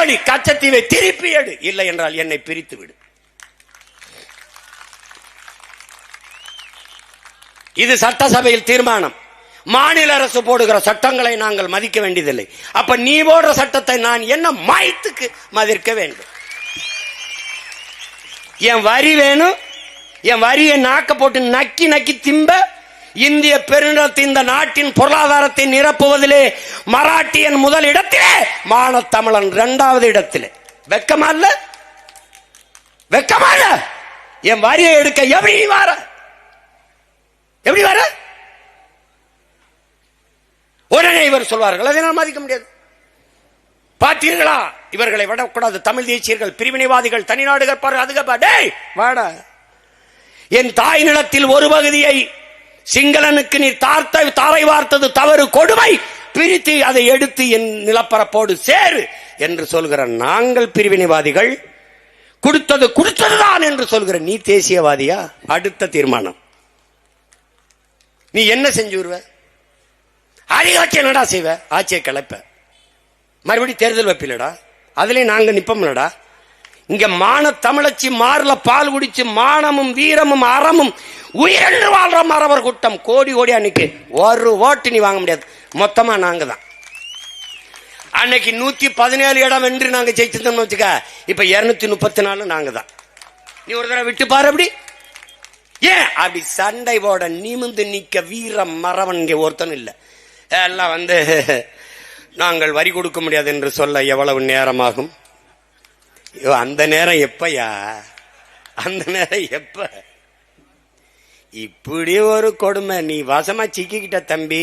வழி, கச்சத்தீவை திருப்பி எடு, இல்லை என்றால் என்னை பிரித்து விடு. இது சட்டசபையில் தீர்மானம். மாநில அரசு போடுகிற சட்டங்களை நாங்கள் மதிக்க வேண்டியதில்லை. அப்ப நீ போடுற சட்டத்தை நான் என்ன மாயத்துக்கு மதிக்க வேண்டும்? என் வரி வேணும், என் வரியை நாக்க போட்டு நக்கி நக்கி திம்ப இந்திய பெருநிலத்தை, இந்த நாட்டின் பொருளாதாரத்தை நிரப்புவதிலே மராட்டியன் முதல் இடத்திலே, மானத்தமிழன் இரண்டாவது இடத்திலே. வெக்கமா இல்ல? வெக்கமா இல்ல? என் வரியை எடுக்க எப்படி வர? எப்படி வர? உடனே இவர் சொல்வார்கள், அதை நான் மதிக்க முடியாது. பார்த்தீர்களா, இவர்களை விடக்கூடாது, தமிழ் தேசியர்கள், பிரிவினைவாதிகள், தனிநாடுகள் பாரு, அதுக்கு வாடா. என் தாய் நிலத்தில் ஒரு பகுதியை சிங்களனுக்கு நீ தாரை வார்த்தது தவறு, கொடுமை, பிரித்து அதை எடுத்து என் நிலப்பரப்போடு சேரு என்று சொல்கிற நாங்கள் பிரிவினைவாதிகள், கொடுத்ததுதான் என்று சொல்கிற நீ தேசியவாதியா? அடுத்த தீர்மானம், நீ என்ன செஞ்சு வருவ? ஆட்சி என்னடா செய்வ? ஆட்சியை கலைப்ப, மறுபடியும் தேர்தல் வைப்பிலடா, அதுலயும் நாங்க நிப்போம்லடா. இங்க மான தமிழச்சி மாறல பால் குடிச்சு மானமும் வீரமும் அறமும் உயிரென்று வாழ்ற மறவர் கூட்டம் கோடி கோடி. அன்னைக்கு ஒரு ஓட்டு நீ வாங்க முடியாது, மொத்தமா நாங்க தான். அன்னைக்கு 117 இடம் என்று நாங்க ஜெயிச்சிருந்தோம்னு வச்சுக்க, இப்ப 234 நாங்க தான். நீ ஒரு தடவை விட்டு பாரு. அப்படி ஏன் அப்படி சண்டை போட நிமிந்து நிக்க வீர மறவன் இங்க ஒருத்தனும் இல்ல. எல்லாம் நாங்கள் வரி கொடுக்க முடியாது என்று சொல்ல எவ்வளவு நேரமாகும்? அந்த நேரம் எப்பயா? அந்த நேரம் எப்ப? இப்படி ஒரு கொடுமை நீ வசமா சிக்கிக்கிட்ட தம்பி.